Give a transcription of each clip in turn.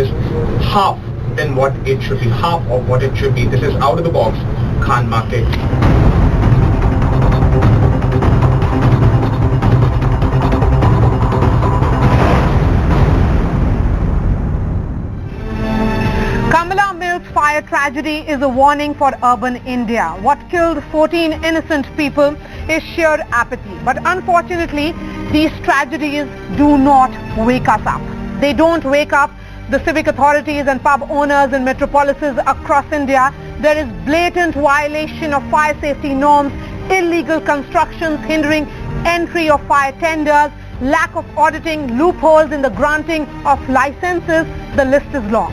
is half than what it should be, half of what it should be. This is out of the box Khan market. Kamla Mills fire tragedy is a warning for urban India. What killed 14 innocent people is sheer apathy. But unfortunately, these tragedies do not wake us up. They don't wake up the civic authorities and pub owners in metropolises across India. There is blatant violation of fire safety norms, illegal constructions hindering entry of fire tenders, lack of auditing, loopholes in the granting of licenses. The list is long.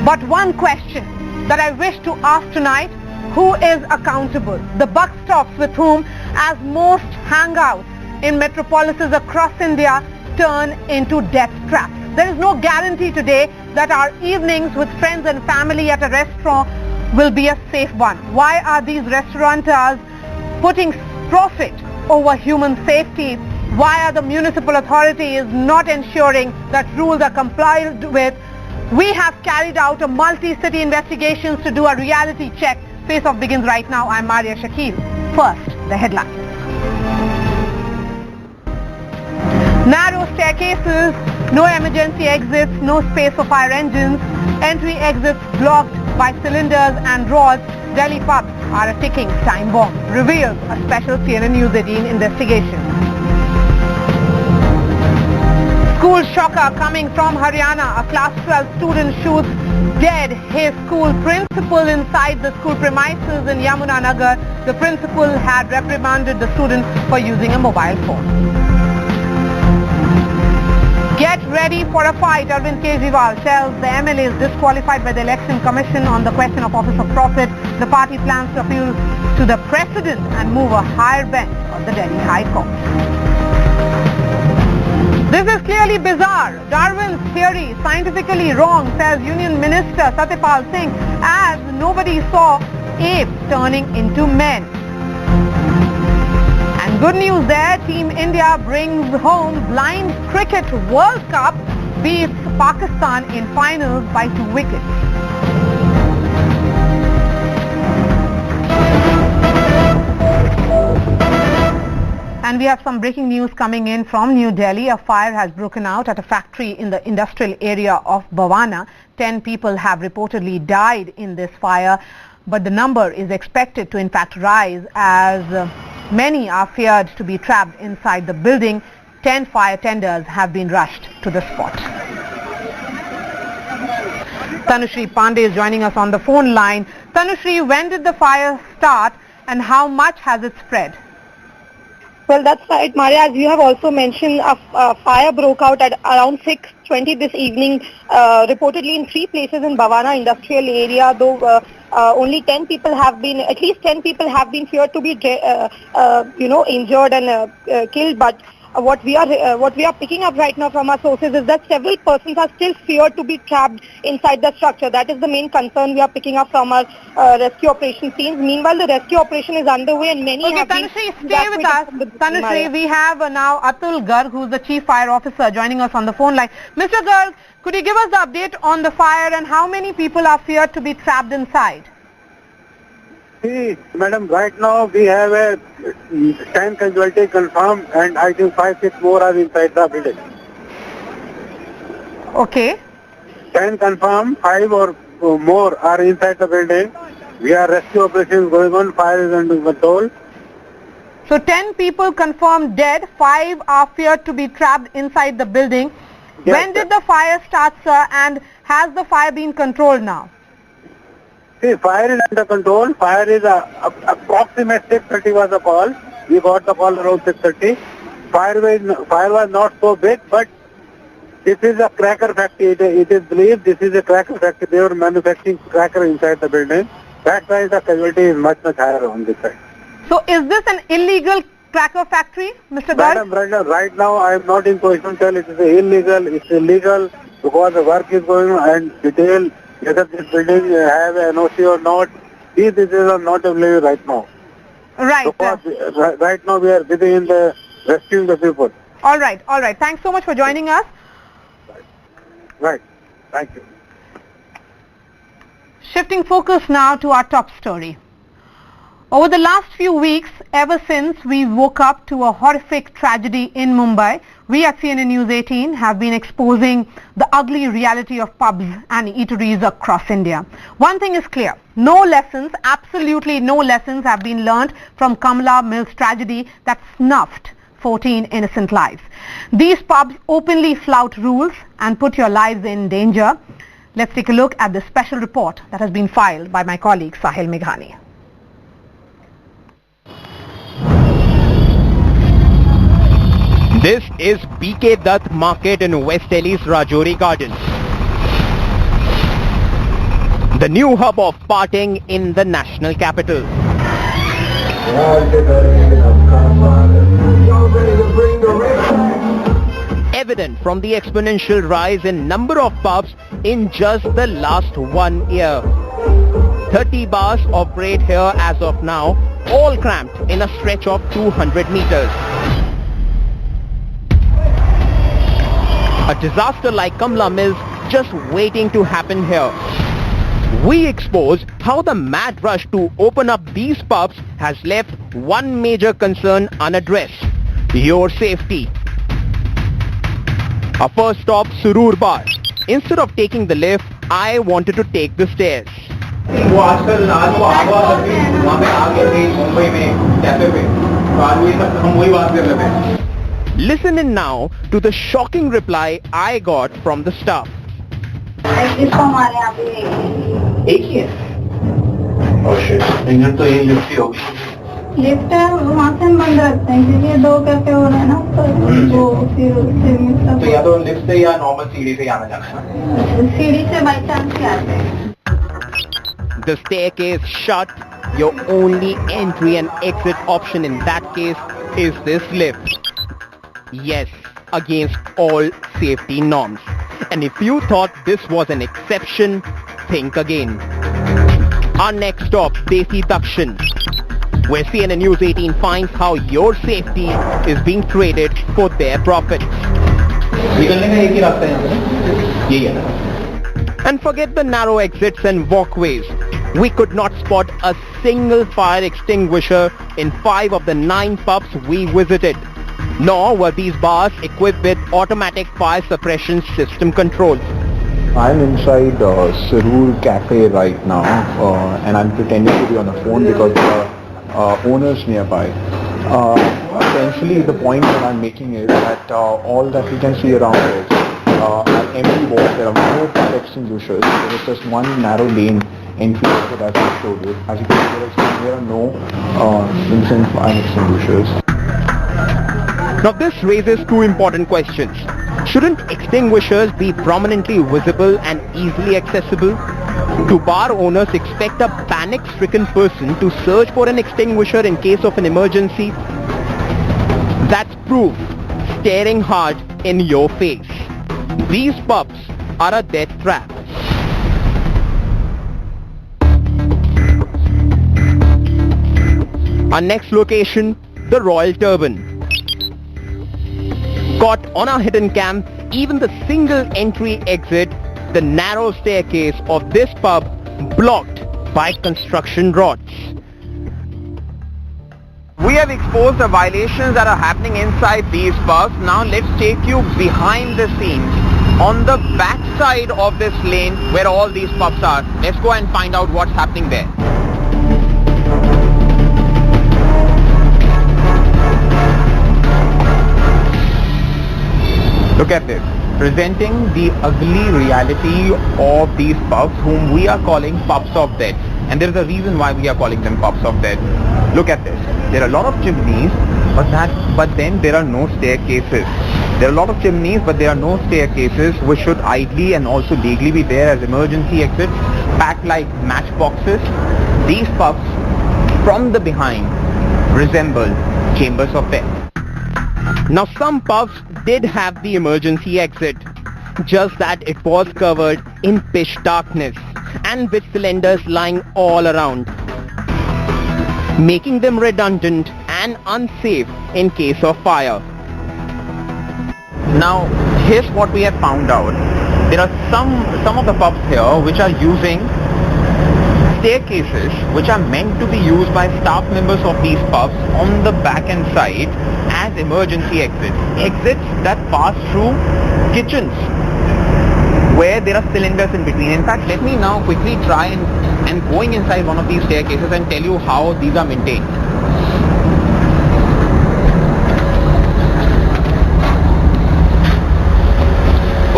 But one question that I wish to ask tonight: who is accountable? The buck stops with whom, as most hangouts in metropolises across India turn into death traps. There is no guarantee today that our evenings with friends and family at a restaurant will be a safe one. Why are these restaurateurs putting profit over human safety? Why are the municipal authorities not ensuring that rules are complied with? We have carried out a multi-city investigations to do a reality check. Face Off begins right now. I'm Maria Shakil. First, the headlines. Narrow staircases, no emergency exits, no space for fire engines, entry exits blocked by cylinders and rods. Delhi pubs are a ticking time bomb, reveals a special CNN News 18 investigation. School shocker coming from Haryana. A class 12 student shoots dead his school principal inside the school premises in Yamunanagar. The principal had reprimanded the student for using a mobile phone. Get ready for a fight. Arvind Kejriwal tells the MLAs disqualified by the Election Commission on the question of office of profit. The party plans to appeal to the President and move a higher bench of the Delhi High Court. This is clearly bizarre. Darwin's theory scientifically wrong, says Union Minister Satyapal Singh, as nobody saw apes turning into men. And good news there, Team India brings home Blind Cricket World Cup, beats Pakistan in finals by 2 wickets. And we have some breaking news coming in from New Delhi. A fire has broken out at a factory in the industrial area of Bhavana. 10 people have reportedly died in this fire, but the number is expected to in fact rise as many are feared to be trapped inside the building. 10 fire tenders have been rushed to the spot. Tanushri Pandey is joining us on the phone line. Tanushri, when did the fire start and how much has it spread? Well, that's right, Maria. As you have also mentioned, a fire broke out at around 6:20 this evening, reportedly in 3 places in Bhavana industrial area, though only 10 people have been, at least 10 people have been feared to be, injured and killed. But what we are picking up right now from our sources is that several persons are still feared to be trapped inside the structure. That is the main concern we are picking up from our rescue operation teams. Meanwhile, the rescue operation is underway and many have Tanushri, stay with us. Tanushri, we have now Atul Garg, who is the Chief Fire Officer, joining us on the phone line. Mr. Garg, could you give us the update on the fire and how many people are feared to be trapped inside? See, madam, right now we have a 10 casualty confirmed and I think 5-6 more are inside the building. Okay. 10 confirmed, 5 or more are inside the building. We are rescue operations going on, fire is under control. So 10 people confirmed dead, 5 are feared to be trapped inside the building. Yes, when did the fire start, sir, and has the fire been controlled now? See, fire is under control. Fire is approximate 6:30 was the call. We got the call around 6:30. Fire was not so big, but this is a cracker factory. It is believed this is a cracker factory. They were manufacturing cracker inside the building. That's why the casualty is much higher on this side. So is this an illegal cracker factory, Mr. Garg? Madam, right now I am not in position to tell it is illegal. It's illegal because the work is going on and detail whether this building have an NOC or not. These details are not available right now. Right. Because right now we are busy in the rescuing the people. All right. Thanks so much for joining us. Right. Thank you. Shifting focus now to our top story. Over the last few weeks, ever since we woke up to a horrific tragedy in Mumbai, we at CNN News 18 have been exposing the ugly reality of pubs and eateries across India. One thing is clear, no lessons, absolutely no lessons have been learned from Kamla Mill's tragedy that snuffed 14 innocent lives. These pubs openly flout rules and put your lives in danger. Let's take a look at the special report that has been filed by my colleague Sahil Meghani. This is BK Dutt Market in West Delhi's Rajouri Gardens, the new hub of partying in the national capital. Evident from the exponential rise in number of pubs in just the last 1 year. 30 bars operate here as of now, all cramped in a stretch of 200 meters. A disaster like Kamla Mills just waiting to happen here. We expose how the mad rush to open up these pubs has left one major concern unaddressed: your safety. Our first stop, Surur Bar. Instead of taking the lift, I wanted to take the stairs. वो आजकल आज वो आवा वहाँ पे आ गए थे मुंबई में कैफे पे तो आज ये सब हम वही बात कर रहे थे. Listen in now to the shocking reply I got from the staff. इसको हमारे यहाँ पे एक ही है. Oh shit. इंजन तो यही लिफ्ट ही होगी. लिफ्ट है वहाँ से हम बंद रखते हैं क्योंकि ये 2 कैफे हो रहे हैं ना तो वो फिर उससे तो या तो लिफ्ट से या नॉर्मल सीढ़ी से आना जाना है ना. सीढ़ी से बाई चांस से आते हैं. The staircase shut. Your only entry and exit option in that case is this lift. Yes, against all safety norms. And if you thought this was an exception, think again. Our next stop, Desi Dakshin, where CNN News 18 finds how your safety is being traded for their profits. निकलने का एक ही रास्ता है यहाँ पे, यही है ना. And forget the narrow exits and walkways. We could not spot a single fire extinguisher in 5 of the 9 pubs we visited. Nor were these bars equipped with automatic fire suppression system control. I'm inside Surur Cafe right now and I'm pretending to be on the phone because there are owners nearby. Essentially the point that I'm making is that all that we can see around is an empty walls. There are no fire extinguishers. There is just one narrow lane entry that I showed you. As you can see, there are no instant fire extinguishers. Now this raises 2 important questions. Shouldn't extinguishers be prominently visible and easily accessible? Do bar owners expect a panic-stricken person to search for an extinguisher in case of an emergency? That's proof staring hard in your face. These pubs are a death trap. Our next location, the Royal Turban. Caught on our hidden cam, even the single entry exit, the narrow staircase of this pub blocked by construction rods. We have exposed the violations that are happening inside these pubs. Now let's take you behind the scenes on the back side of this lane where all these pubs are. Let's go and find out what's happening there. Look at this, presenting the ugly reality of these pubs whom we are calling pubs of death. And there is a reason why we are calling them pubs of death. Look at this. There are a lot of chimneys, but then there are no staircases. There are a lot of chimneys, but there are no staircases, which should ideally and also legally be there as emergency exits, packed like matchboxes. These pubs, from the behind, resemble chambers of death. Now some pubs did have the emergency exit, just that it was covered in pitch darkness and with cylinders lying all around, making them redundant and unsafe in case of fire. Now here's what we have found out. There are some of the pubs here which are using staircases which are meant to be used by staff members of these pubs on the back and side as emergency exits. Exits that pass through kitchens where there are cylinders in between. In fact, let me now quickly try and going inside one of these staircases and tell you how these are maintained.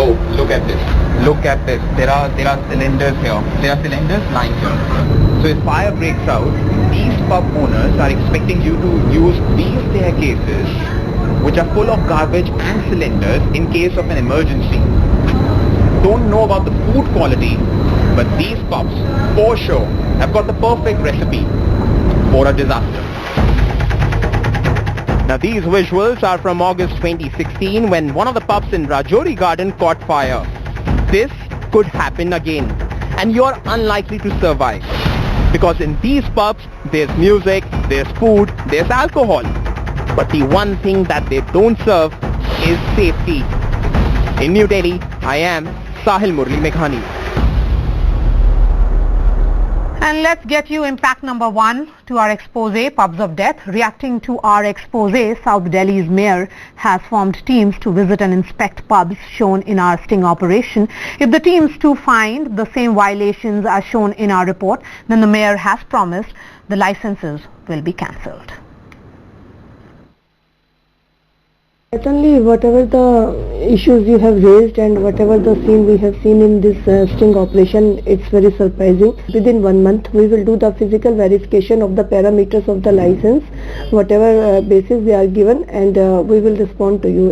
Oh, look at this. Look at this. There are cylinders here. There are cylinders lying here. So if fire breaks out, these pub owners are expecting you to use these staircases which are full of garbage and cylinders in case of an emergency. Don't know about the food quality, but these pubs for sure have got the perfect recipe for a disaster. Now these visuals are from August 2016 when one of the pubs in Rajouri Garden caught fire. This could happen again and you're unlikely to survive because in these pubs there's music, there's food, there's alcohol. But the one thing that they don't serve is safety. In New Delhi, I am Sahil Murli Meghani. And let's get you impact number 1 to our expose, Pubs of Death. Reacting to our expose, South Delhi's mayor has formed teams to visit and inspect pubs shown in our sting operation. If the teams too find the same violations as shown in our report, then the mayor has promised the licenses will be cancelled. Certainly, whatever the issues you have raised and whatever the scene we have seen in this sting operation, it's very surprising. Within 1 month, we will do the physical verification of the parameters of the license, whatever basis they are given, and we will respond to you.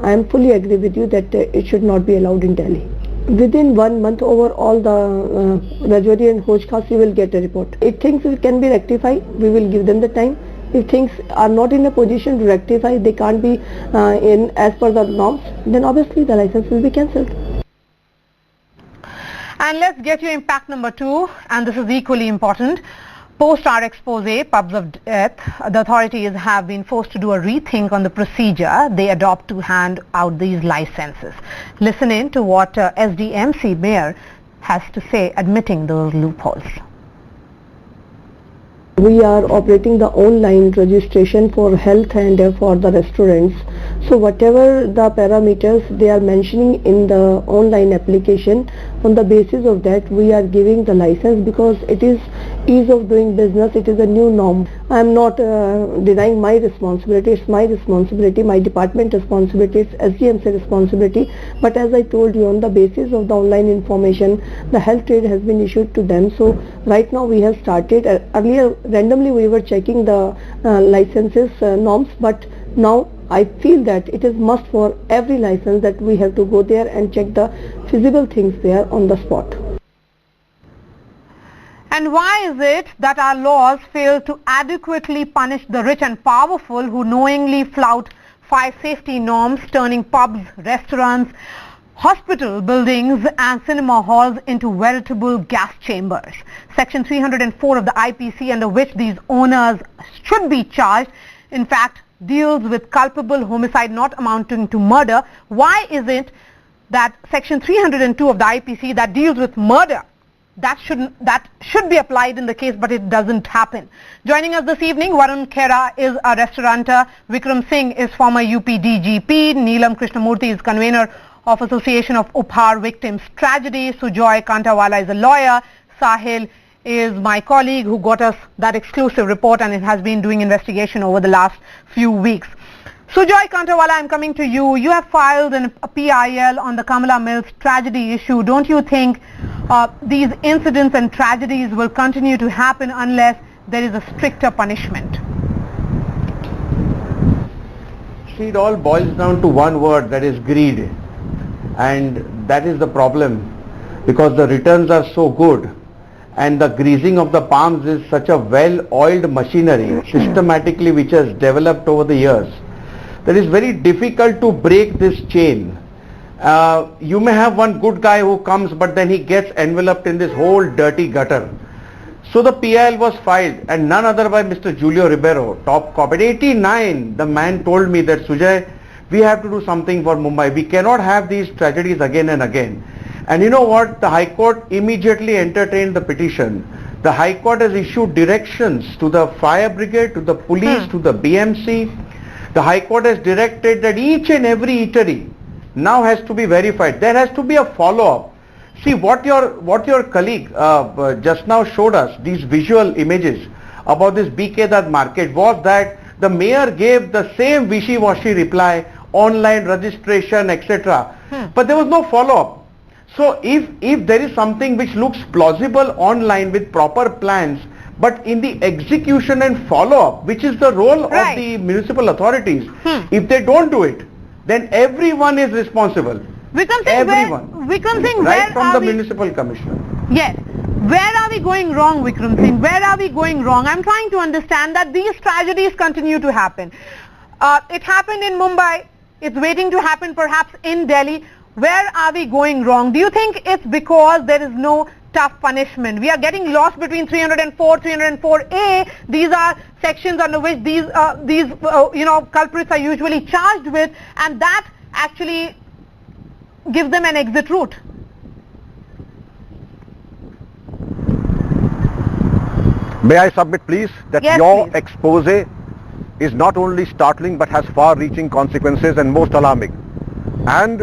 I am fully agree with you that it should not be allowed in Delhi. Within 1 month, over all the Rajouri and Hoj Khas, you will get a report. If things can be rectified, we will give them the time. If things are not in a position to rectify, they can't be in as per the norms, then obviously the license will be cancelled. And let's get you impact number 2, and this is equally important. Post our expose, Pubs of Death, the authorities have been forced to do a rethink on the procedure they adopt to hand out these licenses. Listen in to what SDMC Mayor has to say admitting those loopholes. We are operating the online registration for health and for the restaurants. So whatever the parameters they are mentioning in the online application, on the basis of that we are giving the license because it is ease of doing business, it is a new norm. I am not denying my responsibility, it's my responsibility, my department responsibility, it's SDMC responsibility. But as I told you, on the basis of the online information, the health trade has been issued to them. So right now we have started, earlier randomly we were checking the licenses norms, but now I feel that it is must for every license that we have to go there and check the feasible things there on the spot. And why is it that our laws fail to adequately punish the rich and powerful who knowingly flout fire safety norms, turning pubs, restaurants, hospital buildings and cinema halls into veritable gas chambers? Section 304 of the IPC, under which these owners should be charged, in fact deals with culpable homicide not amounting to murder. Why is it that Section 302 of the IPC that deals with murder, that should be applied in the case, but it doesn't happen? Joining us this evening, Varun Khera is a restaurateur, Vikram Singh is former UP DGP, Neelam Krishnamurthy is convener of Association of Upar Victims Tragedy, Sujay Kantawala is a lawyer, Sahil is my colleague who got us that exclusive report and it has been doing investigation over the last few weeks. Sujay Kantawala, I'm coming to you. You have filed a PIL on the Kamla Mills tragedy issue. Don't you think these incidents and tragedies will continue to happen unless there is a stricter punishment? See, it all boils down to one word, that is greed. And that is the problem, because the returns are so good and the greasing of the palms is such a well-oiled machinery systematically which has developed over the years, that is very difficult to break this chain. You may have one good guy who comes, but then he gets enveloped in this whole dirty gutter. So the PIL was filed, and none other by Mr. Julio Ribeiro, top cop. At 89, the man told me that, Sujay, we have to do something for Mumbai. We cannot have these tragedies again and again. And you know what? The High Court immediately entertained the petition. The High Court has issued directions to the fire brigade, to the police, to the BMC. The High Court has directed that each and every eatery now has to be verified. There has to be a follow-up. See what your colleague just now showed us, these visual images about this BK Dutt market, was that the mayor gave the same wishy-washy reply, online registration, etc. But there was no follow-up. So if there is something which looks plausible online with proper plans, but in the execution and follow-up, which is the role of the municipal authorities, if they don't do it, then everyone is responsible. Vikram Singh, everyone. Vikram Singh, right from the municipal commissioner. Yes. Where are we going wrong, Vikram Singh? Where are we going wrong? I'm trying to understand that these tragedies continue to happen. It happened in Mumbai. It's waiting to happen perhaps in Delhi. Where are we going wrong? Do you think it's because there is no tough punishment? We are getting lost between 304, 304A. These are sections under which these culprits are usually charged with, and that actually gives them an exit route. May I submit, please, that yes, your please. expose is not only startling but has far-reaching consequences and most alarming. And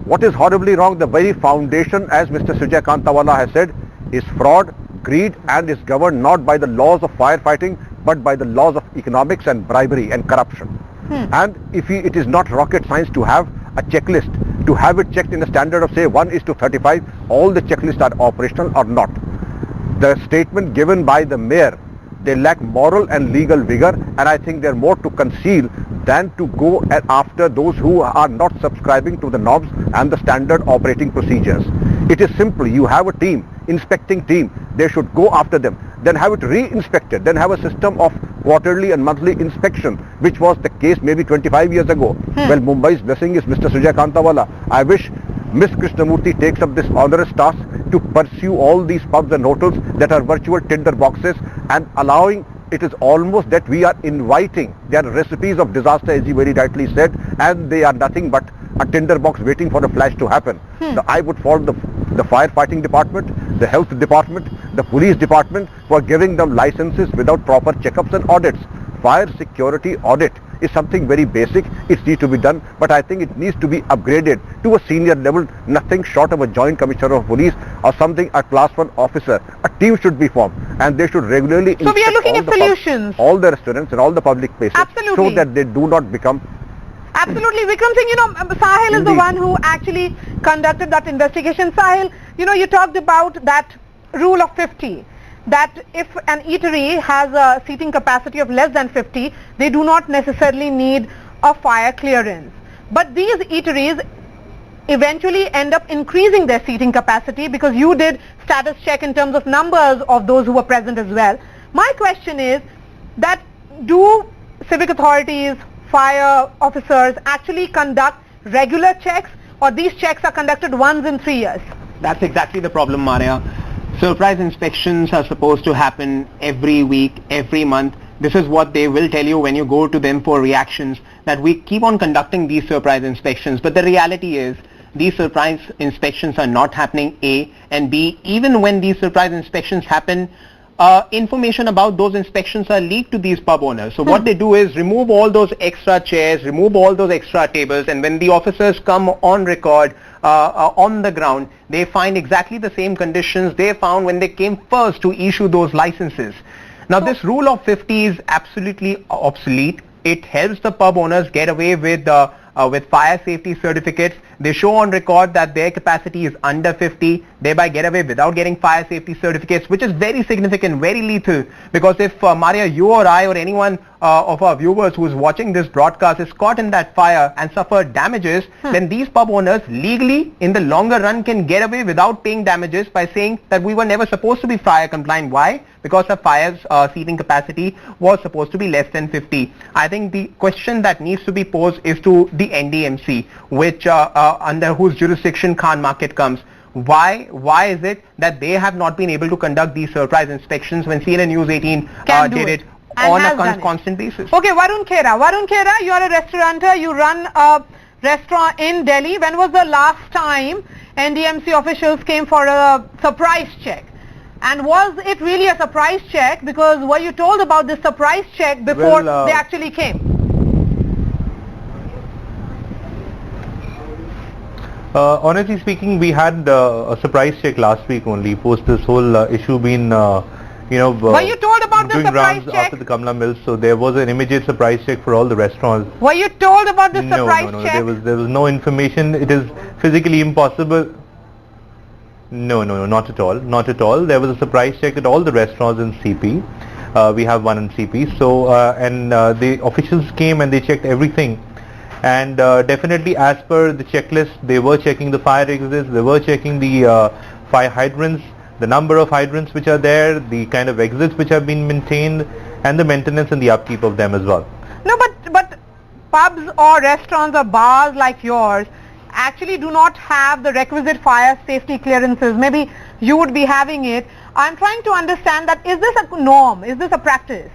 what is horribly wrong, the very foundation, as Mr. Sujay Kantawala has said, is fraud, greed, and is governed not by the laws of firefighting but by the laws of economics and bribery and corruption. And if it is not rocket science to have a checklist, to have it checked in a standard of say 1:35, all the checklists are operational or not. The statement given by the mayor, they lack moral and legal vigor, and I think they're more to conceal than to go after those who are not subscribing to the norms and the standard operating procedures. It is simple. You have a team, inspecting team, they should go after them, then have it re-inspected, then have a system of quarterly and monthly inspection, which was the case maybe 25 years ago. Well, Mumbai's blessing is Mr. Sujay Kantawala. I wish Ms. Krishnamurthy takes up this onerous task to pursue all these pubs and hotels that are virtual tinder boxes and allowing. It is almost that we are inviting, they are recipes of disaster, as you very rightly said, and they are nothing but a tinder box waiting for a flash to happen. I would fault the firefighting department, the health department, the police department for giving them licenses without proper checkups and audits. Fire security audit is something very basic. It needs to be done, but I think it needs to be upgraded to a senior level, nothing short of a joint commissioner of police or something, a class 1 officer. A team should be formed and they should regularly inspect we are looking at solutions. All the restaurants and all the public places. Absolutely. So that they do not become. Absolutely. Vikram Singh, Sahil is the one who actually conducted that investigation. Sahil, you talked about that rule of 50. That if an eatery has a seating capacity of less than 50, they do not necessarily need a fire clearance. But these eateries eventually end up increasing their seating capacity because you did status check in terms of numbers of those who were present as well. My question is that do civic authorities, fire officers actually conduct regular checks, or these checks are conducted once in 3 years? That's exactly the problem, Maria. Surprise inspections are supposed to happen every week, every month. This is what they will tell you when you go to them for reactions, that we keep on conducting these surprise inspections. But the reality is these surprise inspections are not happening, A, and B, even when these surprise inspections happen, information about those inspections are leaked to these pub owners. So what they do is remove all those extra chairs, remove all those extra tables, and when the officers come on record on the ground, they find exactly the same conditions they found when they came first to issue those licenses. Now this rule of 50 is absolutely obsolete. It helps the pub owners get away with fire safety certificates. They show on record that their capacity is under 50, thereby get away without getting fire safety certificates, which is very significant, very lethal. Because if Maria, you or I or anyone of our viewers who is watching this broadcast is caught in that fire and suffered damages, then these pub owners legally in the longer run can get away without paying damages by saying that we were never supposed to be fire compliant. Why? Because the fire's seating capacity was supposed to be less than 50. I think the question that needs to be posed is to the NDMC, which under whose jurisdiction Khan Market comes. Why is it that they have not been able to conduct these surprise inspections when CNN News 18 did it on a constant basis? Okay, Varun Khera, you are a restaurateur, you run a restaurant in Delhi. When was the last time NDMC officials came for a surprise check? And was it really a surprise check? Because were you told about this surprise check before they actually came? Honestly speaking, we had a surprise check last week only, post this whole issue being, were you told about the doing surprise rounds check? after the Kamla Mills, so there was an immediate surprise check for all the restaurants. Were you told about the surprise no, check? there was no information. It is physically impossible. No, not at all, not at all. There was a surprise check at all the restaurants in CP. We have one in CP. So, the officials came and they checked everything. And definitely as per the checklist, they were checking the fire exits, they were checking the fire hydrants, the number of hydrants which are there, the kind of exits which have been maintained, and the maintenance and the upkeep of them as well. No, but pubs or restaurants or bars like yours actually do not have the requisite fire safety clearances. Maybe you would be having it. I'm trying to understand that, is this a norm? Is this a practice?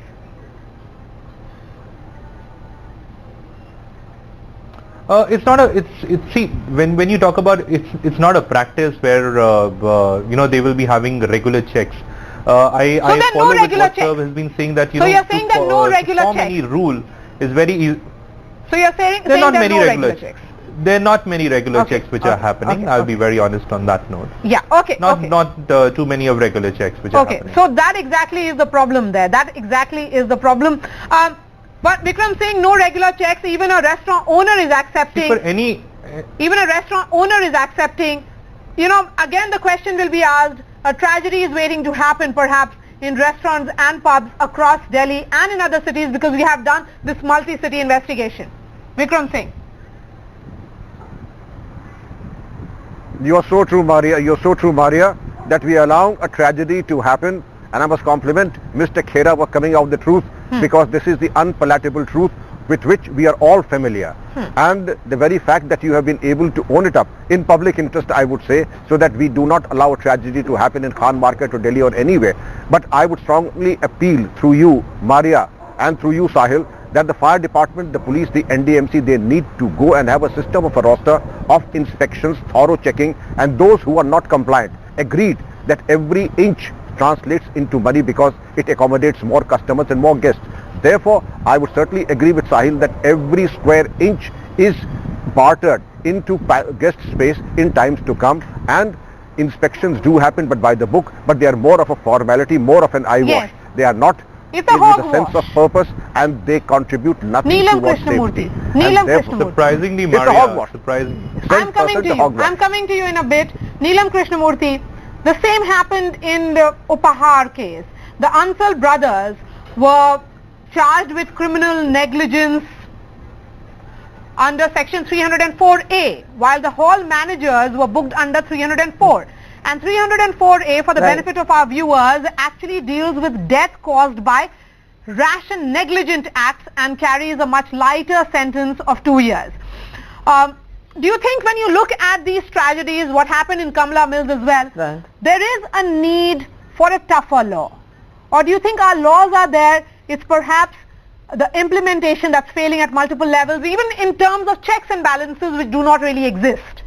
It's not a. See, when you talk about it's not a practice where they will be having regular checks. I follow no regular with what sir has been saying that so you're saying that no regular checks. Any rule is very easy. So you're saying there are not many no regular checks. There are not many regular checks which are happening. I'll be very honest on that note. Yeah. Okay. Not too many of regular checks which are happening. So that exactly is the problem there. That exactly is the problem. But Vikram saying no regular checks, even a restaurant owner is accepting. For any, even a restaurant owner is accepting. Again the question will be asked. A tragedy is waiting to happen, perhaps in restaurants and pubs across Delhi and in other cities, because we have done this multi-city investigation. Vikram Singh. You are so true, Maria. You are so true, Maria, that we allow a tragedy to happen. And I must compliment Mr. Khera for coming out the truth, because this is the unpalatable truth with which we are all familiar. And the very fact that you have been able to own it up in public interest, I would say, so that we do not allow a tragedy to happen in Khan Market or Delhi or anywhere. But I would strongly appeal through you, Maria, and through you, Sahil, that the fire department, the police, the NDMC, they need to go and have a system of a roster of inspections, thorough checking, and those who are not compliant, agreed that every inch translates into money because it accommodates more customers and more guests. Therefore, I would certainly agree with Sahil that every square inch is bartered into guest space in times to come, and inspections do happen, but by the book, but they are more of a formality, more of an eyewash. They are not with a sense of purpose, and they contribute nothing towards safety. Surprisingly, Maria, surprisingly. I'm coming to you in a bit. Neelam Krishnamurthy, the same happened in the Upahar case. The Ansal brothers were charged with criminal negligence under section 304A, while the hall managers were booked under 304. And 304A, for the benefit of our viewers, actually deals with death caused by rash and negligent acts and carries a much lighter sentence of 2 years. Do you think when you look at these tragedies, what happened in Kamla Mills as well, there is a need for a tougher law? Or do you think our laws are there, it's perhaps the implementation that's failing at multiple levels, even in terms of checks and balances which do not really exist?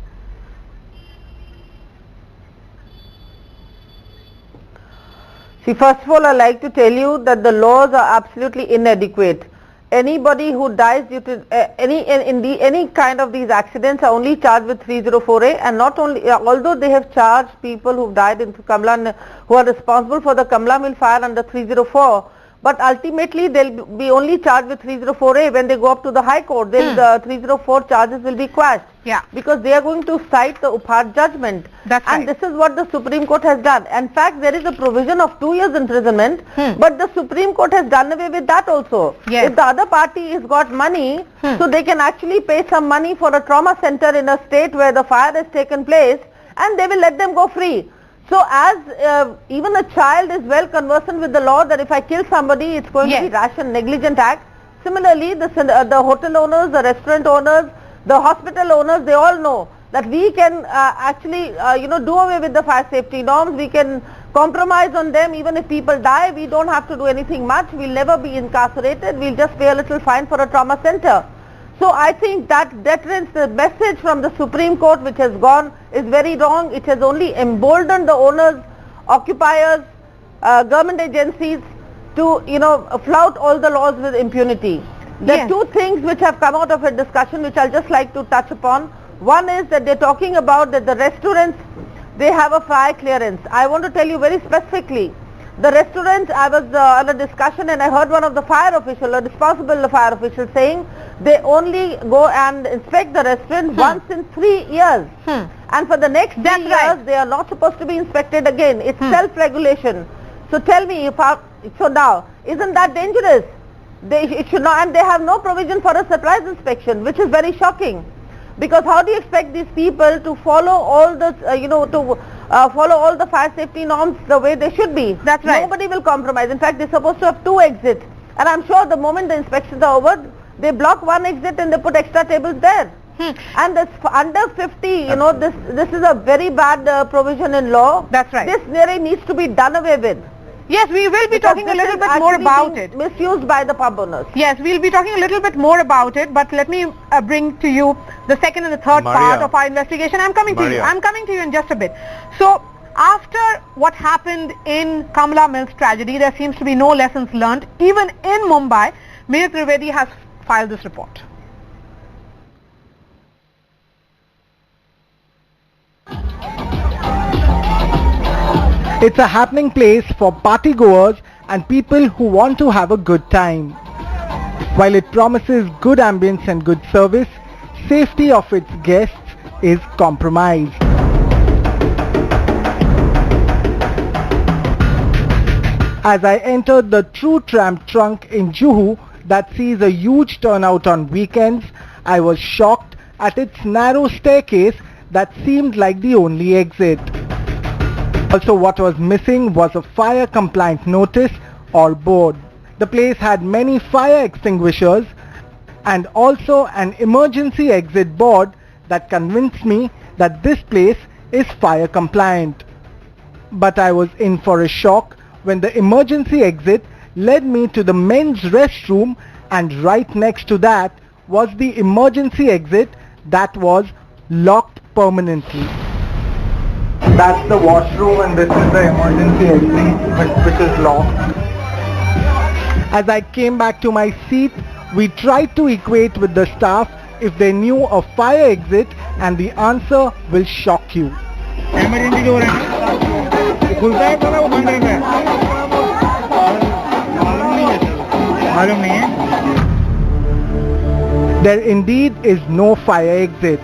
See, first of all, I'd like to tell you that the laws are absolutely inadequate. Anybody who dies due to any kind of these accidents are only charged with 304A, and not only, although they have charged people who died in Kamla, who are responsible for the Kamla Mill fire under 304, but ultimately they'll be only charged with 304A. When they go up to the High Court, then the 304 charges will be quashed. Yeah. Because they are going to cite the Upahar judgment. That's and this is what the Supreme Court has done. In fact, there is a provision of 2 years imprisonment, but the Supreme Court has done away with that also. Yes. If the other party has got money, so they can actually pay some money for a trauma center in a state where the fire has taken place, and they will let them go free. So as even a child is well conversant with the law that if I kill somebody, it's going to be rash and negligent act. Similarly, the hotel owners, the restaurant owners, the hospital owners, they all know that we can actually do away with the fire safety norms. We can compromise on them. Even if people die, we don't have to do anything much. We'll never be incarcerated. We'll just pay a little fine for a trauma center. So I think that deterrence, the message from the Supreme Court which has gone, is very wrong. It has only emboldened the owners occupiers, government agencies to, flout all the laws with impunity. There are two things which have come out of a discussion which I'll just like to touch upon. One is that they're talking about that the restaurants, they have a fire clearance. I want to tell you very specifically, the restaurants, I was on a discussion and I heard one of the fire officials, a responsible fire official saying they only go and inspect the restaurant once in 3 years. And for the next 3 years, they are not supposed to be inspected again. It's self-regulation. So tell me, so now, isn't that dangerous? It should not, and they have no provision for a surprise inspection, which is very shocking. Because how do you expect these people to follow all the, follow all the fire safety norms the way they should be? That's right. Nobody will compromise. In fact, they're supposed to have 2 exits. And I'm sure the moment the inspections are over, they block 1 exit and they put extra tables there. And this under 50, this is a very bad provision in law. That's right. This really needs to be done away with. Yes, we will be talking a little bit more about it. Misused by the pub owners. Yes, we'll be talking a little bit more about it, but let me bring to you the second and the third part of our investigation. I'm coming to you. I'm coming to you in just a bit. So, after what happened in Kamla Mills tragedy, there seems to be no lessons learned. Even in Mumbai, Mayor Trivedi has filed this report. It's a happening place for party goers and people who want to have a good time. While it promises good ambience and good service, safety of its guests is compromised. As I entered the True Tramp trunk in Juhu that sees a huge turnout on weekends, I was shocked at its narrow staircase that seemed like the only exit. Also, what was missing was a fire compliant notice or board. The place had many fire extinguishers and also an emergency exit board that convinced me that this place is fire compliant. But I was in for a shock when the emergency exit led me to the men's restroom, and right next to that was the emergency exit that was locked permanently. That's the washroom and this is the emergency exit which is locked. As I came back to my seat, we tried to equate with the staff if they knew a fire exit, and the answer will shock you. Emergency door है, खुलता है वो बंद रहता है, मालूम नहीं है. There indeed is no fire exit.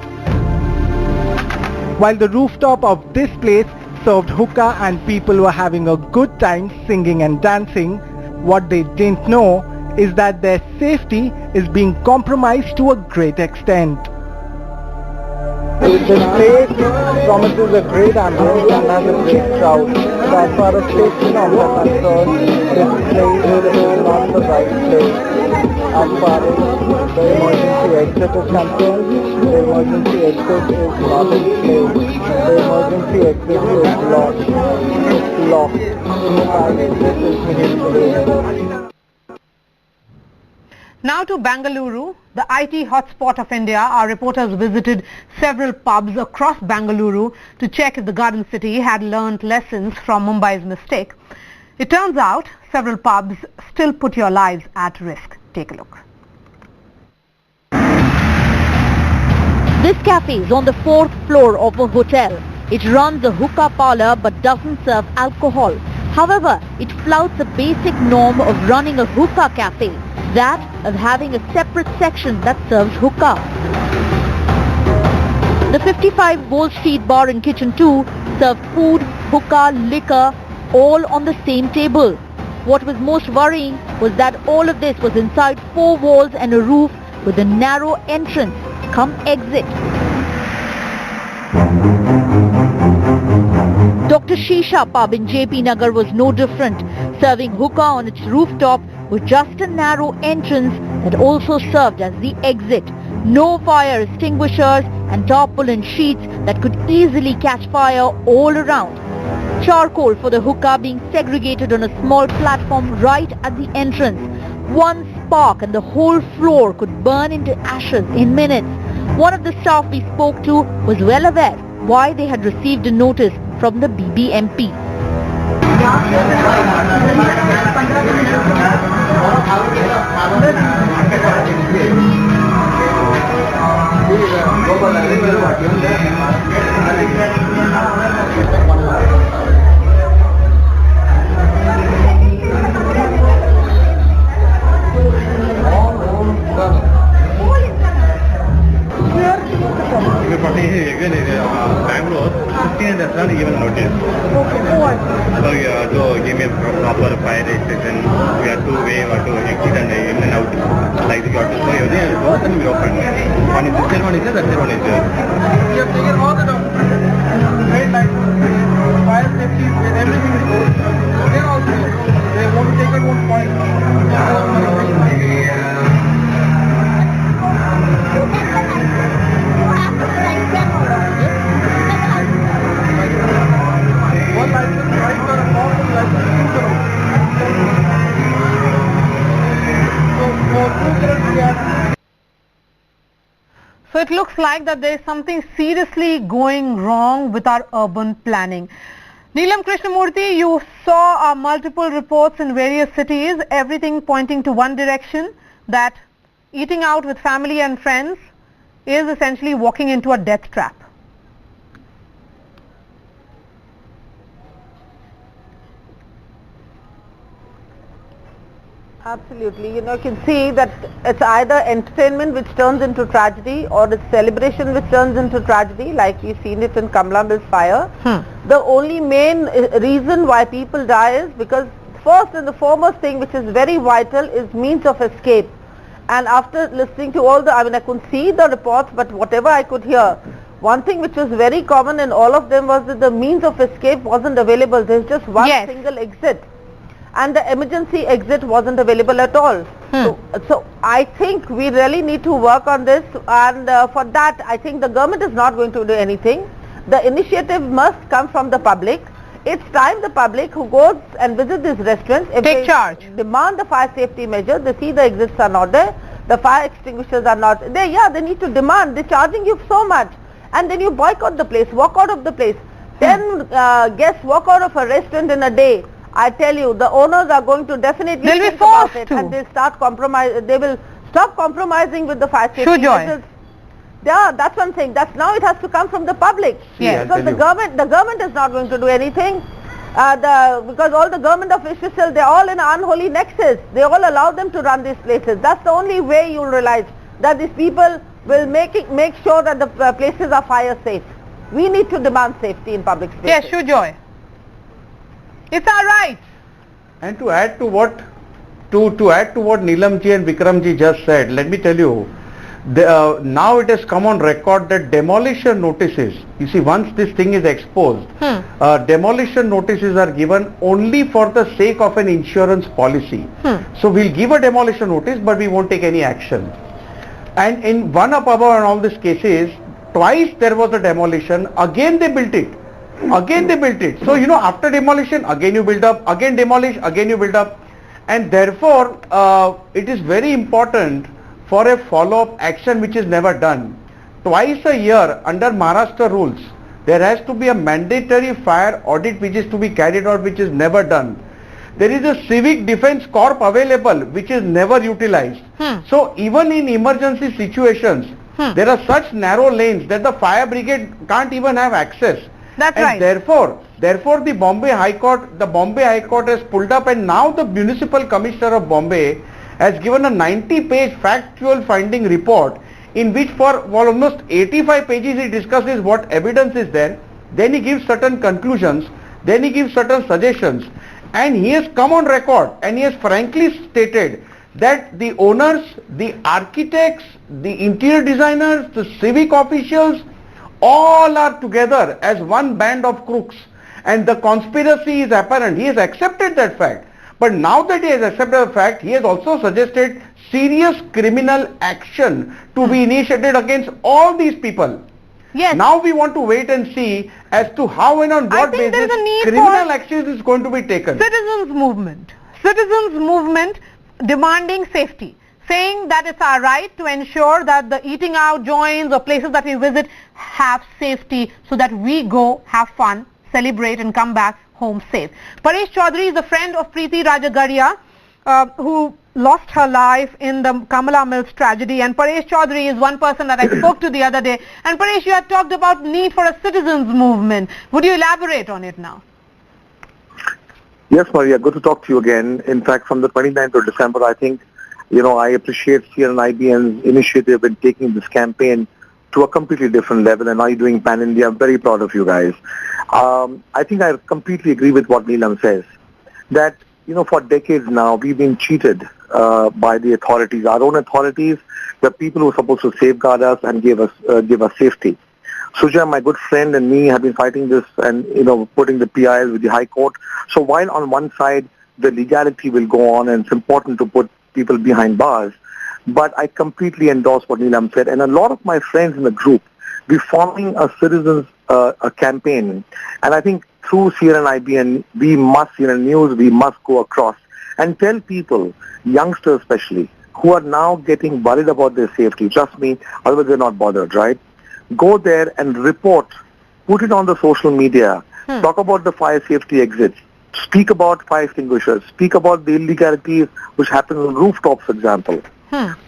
While the rooftop of this place served hookah and people were having a good time singing and dancing, what they didn't know is that their safety is being compromised to a great extent. This place promises a great ambience and has a great crowd. So as far as safety norms are concerned, this place is not the right place. As far as the emergency exit is concerned, the emergency exit is not in place. The emergency exit is locked. It's locked. Inside, this is misplaced. Now to Bengaluru, the IT hotspot of India. Our reporters visited several pubs across Bengaluru to check if the Garden City had learnt lessons from Mumbai's mistake. It turns out several pubs still put your lives at risk. Take a look. This cafe is on the 4th floor of a hotel. It runs a hookah parlor but doesn't serve alcohol. However, it flouts a basic norm of running a hookah cafe, that of having a separate section that serves hookah. The 55 Wall Street Bar and Kitchen 2 served food, hookah, liquor, all on the same table. What was most worrying was that all of this was inside 4 walls and a roof with a narrow entrance, come exit. Dr. Shisha Pub in JP Nagar was no different, serving hookah on its rooftop with just a narrow entrance that also served as the exit. No fire extinguishers and tarpaulin sheets that could easily catch fire all around. Charcoal for the hookah being segregated on a small platform right at the entrance. One spark and the whole floor could burn into ashes in minutes. One of the staff we spoke to was well aware why they had received a notice from the BBMP. Bangalore, 15 restaurant given notice. So you have to give me a proper fire registration. We have to waive, or to exit and in and out. Like you have to show everything and doors and we open. One is this side, one is there, that side, one is there. You have taken all the documents, trade license, fire safety, everything is good. Again also, they want to take it 1 point. So it looks like that there is something seriously going wrong with our urban planning. Neelam Krishnamurthy, you saw multiple reports in various cities, everything pointing to one direction, that eating out with family and friends is essentially walking into a death trap. Absolutely. You know, you can see that it's either entertainment which turns into tragedy or it's celebration which turns into tragedy, like we've seen it in Kamla Mills fire. The only main reason why people die is because first and the foremost thing which is very vital is means of escape. And after listening to all the, I couldn't see the reports, but whatever I could hear, one thing which was very common in all of them was that the means of escape wasn't available. There's just one single exit. And the emergency exit wasn't available at all. So I think we really need to work on this, and for that I think the government is not going to do anything. The initiative must come from the public. It's time the public who goes and visits these restaurants, if take they charge, demand the fire safety measures, they see the exits are not there, the fire extinguishers are not there, they need to demand, they're charging you so much, and then you boycott the place, walk out of the place. 10 guests walk out of a restaurant in a day. I tell you, the owners are going to definitely think about it, and they'll start they will stop compromising with the fire safety measures. Yeah, that's one thing. Now it has to come from the public. Because the government is not going to do anything. Because all the government officials, they're all in an unholy nexus. They all allow them to run these places. That's the only way you'll realize that these people will make sure that the places are fire safe. We need to demand safety in public spaces. Yes, Sujay. It's our right. And to add to what Neelam ji and Vikram ji just said, let me tell you, now it has come on record that demolition notices, you see, once this thing is exposed, demolition notices are given only for the sake of an insurance policy. So we'll give a demolition notice, but we won't take any action. And in one up above and all these cases, twice there was a demolition, again they built it. So, you know, after demolition, again you build up, again demolish, again you build up. And therefore, it is very important for a follow-up action which is never done. Twice a year, under Maharashtra rules, there has to be a mandatory fire audit which is to be carried out, which is never done. There is a civic defense corps available which is never utilized. So, even in emergency situations, there are such narrow lanes that the fire brigade can't even have access. That's right. Therefore, the Bombay High Court has pulled up, and now the Municipal Commissioner of Bombay has given a 90-page factual finding report in which for almost 85 pages he discusses what evidence is there, then he gives certain conclusions, then he gives certain suggestions, and he has come on record and he has frankly stated that the owners, the architects, the interior designers, the civic officials, all are together as one band of crooks, and the conspiracy is apparent. He has accepted that fact. But now that he has accepted the fact, he has also suggested serious criminal action to be initiated against all these people. Yes. Now we want to wait and see as to how and on what basis criminal action is going to be taken. Citizens movement demanding safety, saying that it's our right to ensure that the eating out joints or places that we visit have safety so that we go have fun, celebrate and come back home safe. Paresh Chaudhary is a friend of Preeti Rajagaria, who lost her life in the Kamla Mills tragedy, and Paresh Chaudhary is one person that I spoke to the other day. And Paresh, you had talked about need for a citizens movement. Would you elaborate on it now? Yes, Maria, good to talk to you again. In fact, from the 29th of December, I think, I appreciate CNIBN's initiative in taking this campaign to a completely different level, and now you're doing pan-India. I'm very proud of you guys. I think I completely agree with what Neelam says, that, for decades now, we've been cheated by the authorities, our own authorities, the people who are supposed to safeguard us and give us safety. Sujay, my good friend, and me have been fighting this and, putting the PIL with the High Court. So while on one side, the legality will go on and it's important to put people behind bars, but I completely endorse what Neelam said. And a lot of my friends in the group, we're forming a citizens a campaign. And I think through CNIBN, we must, news, we must go across and tell people, youngsters especially, who are now getting worried about their safety. Trust me, otherwise they're not bothered, right? Go there and report, put it on the social media, talk about the fire safety exits, speak about fire extinguishers, speak about the illegalities which happen on rooftops, for example.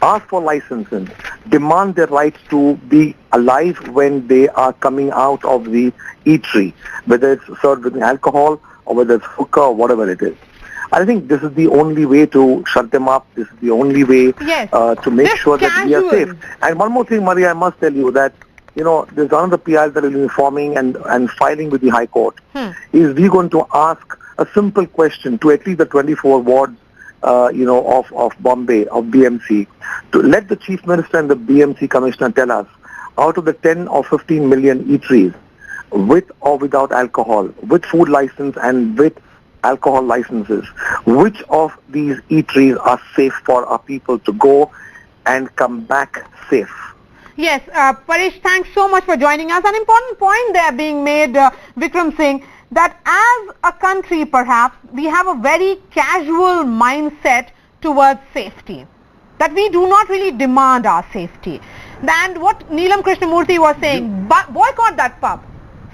Ask for licenses, demand their rights to be alive when they are coming out of the eatery, whether it's served with alcohol or whether it's hookah or whatever it is. I think this is the only way to shut them up. This is the only way to make sure that we are safe. And one more thing, Maria, I must tell you that, there's another PI that will be forming and filing with the High Court. Is we going to ask a simple question to at least the 24 wards, of Bombay, of BMC, to let the Chief Minister and the BMC Commissioner tell us, out of the 10 or 15 million eateries, with or without alcohol, with food license and with alcohol licenses, which of these eateries are safe for our people to go and come back safe? Yes, Paresh, thanks so much for joining us. An important point there being made, Vikram Singh, that as a country perhaps we have a very casual mindset towards safety, that we do not really demand our safety. And what Neelam Krishnamurthy was saying, boycott that pub.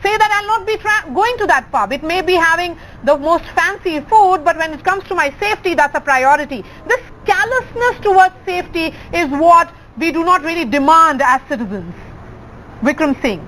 Say that I'll not be going to that pub. It may be having the most fancy food, but when it comes to my safety, that's a priority. This callousness towards safety is what we do not really demand as citizens. Vikram Singh.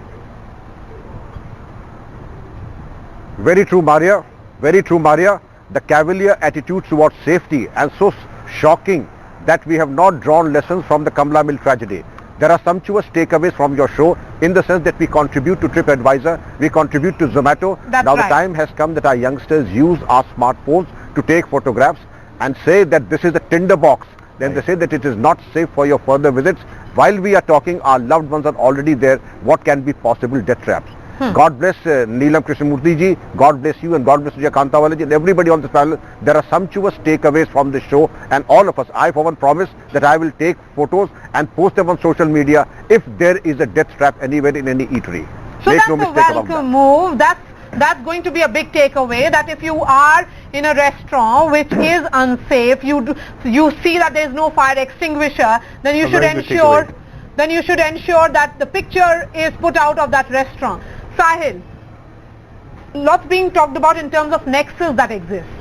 Very true, Maria. Very true, Maria. The cavalier attitude towards safety, and so shocking that we have not drawn lessons from the Kamla Mill tragedy. There are sumptuous takeaways from your show in the sense that we contribute to TripAdvisor, we contribute to Zomato. Now the time has come that our youngsters use our smartphones to take photographs and say that this is a tinderbox. Then they say that it is not safe for your further visits. While we are talking, our loved ones are already there. What can be possible death traps? God bless Neelam Krishnamurthy ji, God bless you, and God bless Sujay Kantawala ji and everybody on this panel. There are sumptuous takeaways from this show, and all of us, I for one promise that I will take photos and post them on social media if there is a death trap anywhere in any eatery. So make no mistake about that. That's a welcome move. That's going to be a big takeaway, that if you are in a restaurant which is unsafe, you see that there is no fire extinguisher, then you should ensure that the picture is put out of that restaurant. Sahil, lots being talked about in terms of nexus that exists.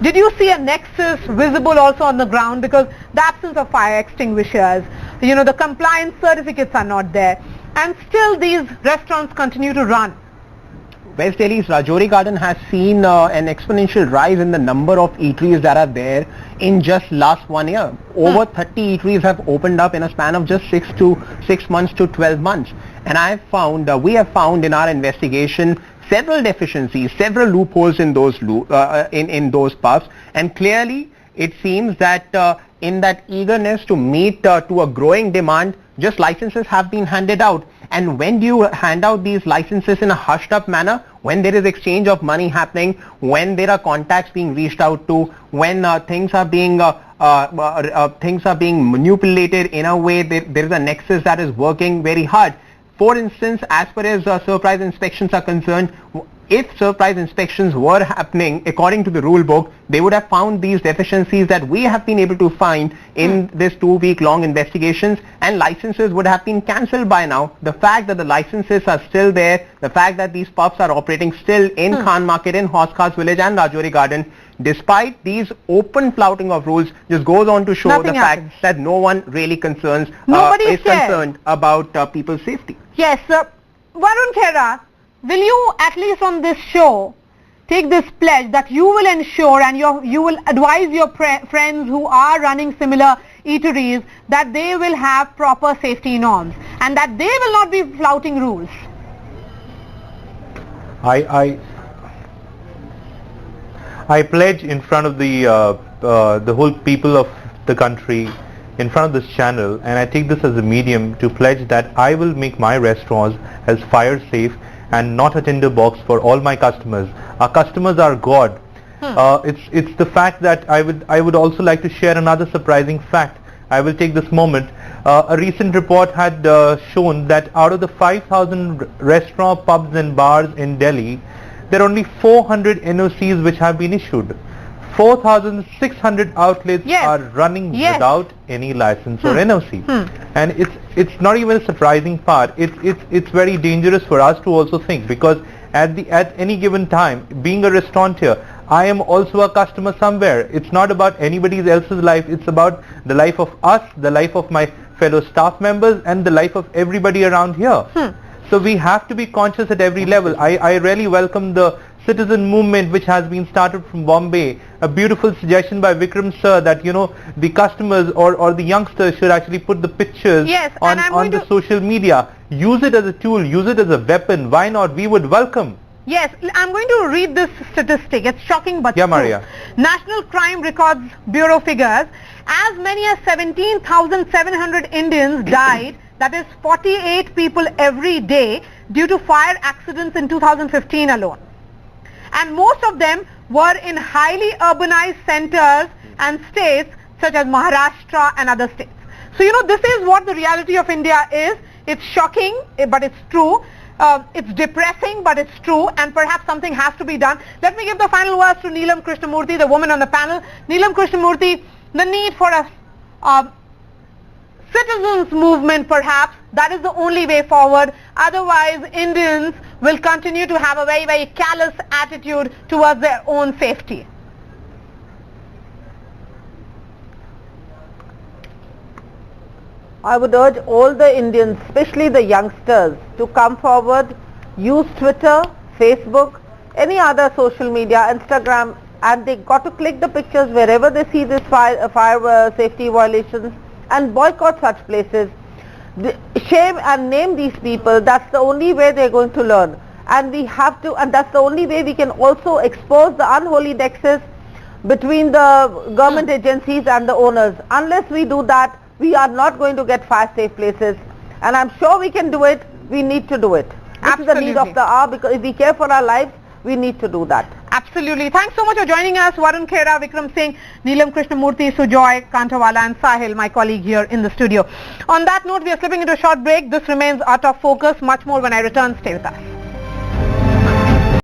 Did you see a nexus visible also on the ground? Because the absence of fire extinguishers, the compliance certificates are not there, and still these restaurants continue to run. West Delhi's Rajouri Garden has seen an exponential rise in the number of eateries that are there in just last 1 year. Over 30 eateries have opened up in a span of just 6 months to 12 months. And we have found in our investigation several deficiencies, several loopholes in those pubs, and clearly it seems that in that eagerness to meet to a growing demand, just licenses have been handed out. And when do you hand out these licenses in a hushed up manner? When there is exchange of money happening, when there are contacts being reached out to, when things are being manipulated in a way that there is a nexus that is working very hard. For instance, as far as surprise inspections are concerned, if surprise inspections were happening according to the rule book, they would have found these deficiencies that we have been able to find in this 2-week-long investigations, and licenses would have been cancelled by now. The fact that the licenses are still there, the fact that these pubs are operating still in Khan Market, in Hoskas Village and Rajouri Garden, despite these open flouting of rules, just goes on to show Nothing the happens. fact that no one really is concerned about people's safety. Yes, Varun Khera, will you at least on this show take this pledge that you will ensure and you will advise your friends who are running similar eateries that they will have proper safety norms and that they will not be flouting rules? I pledge in front of the whole people of the country, in front of this channel, and I take this as a medium to pledge that I will make my restaurants as fire safe and not a tinderbox for all my customers. Our customers are God. It's the fact that I would also like to share another surprising fact. I will take this moment. A recent report had shown that out of the 5,000 restaurants, pubs and bars in Delhi, there are only 400 NOCs which have been issued. 4,600 outlets are running without any license or NOC. And it's not even a surprising part. It's very dangerous for us to also think, because at any given time, being a restaurateur, I am also a customer somewhere. It's not about anybody else's life. It's about the life of us, the life of my fellow staff members, and the life of everybody around here. So we have to be conscious at every level. I really welcome the citizen movement which has been started from Bombay. A beautiful suggestion by Vikram sir that, you know, the customers or the youngsters should actually put the pictures on the social media. Use it as a tool, use it as a weapon. Why not? We would welcome. Yes, I'm going to read this statistic. It's shocking but true. Maria. National Crime Records Bureau figures as many as 17,700 Indians died, that is 48 people every day, due to fire accidents in 2015 alone. And most of them were in highly urbanized centers and states such as Maharashtra and other states. So, you know, this is what the reality of India is. It's shocking, but it's true. It's depressing, but it's true, and perhaps something has to be done. Let me give the final words to Neelam Krishnamurthy, the woman on the panel. Neelam Krishnamurthy, the need for a citizens movement, perhaps, that is the only way forward. Otherwise, Indians will continue to have a very, very callous attitude towards their own safety. I would urge all the Indians, especially the youngsters, to come forward, use Twitter, Facebook, any other social media, Instagram, and they got to click the pictures wherever they see this fire safety violations and boycott such places. Shame and name these people. That's the only way they're going to learn. And we have to, and that's the only way we can also expose the unholy nexus between the government agencies and the owners. Unless we do that, we are not going to get fire safe places, and I'm sure we can do it. We need to do it. This is the need of the hour, because if we care for our lives, we need to do that. Absolutely. Thanks so much for joining us, Varun Khera, Vikram Singh, Neelam Krishnamurthy, Sujay, Kantawala and Sahil, my colleague here in the studio. On that note, we are slipping into a short break. This remains Out of Focus. Much more when I return. Stay with us.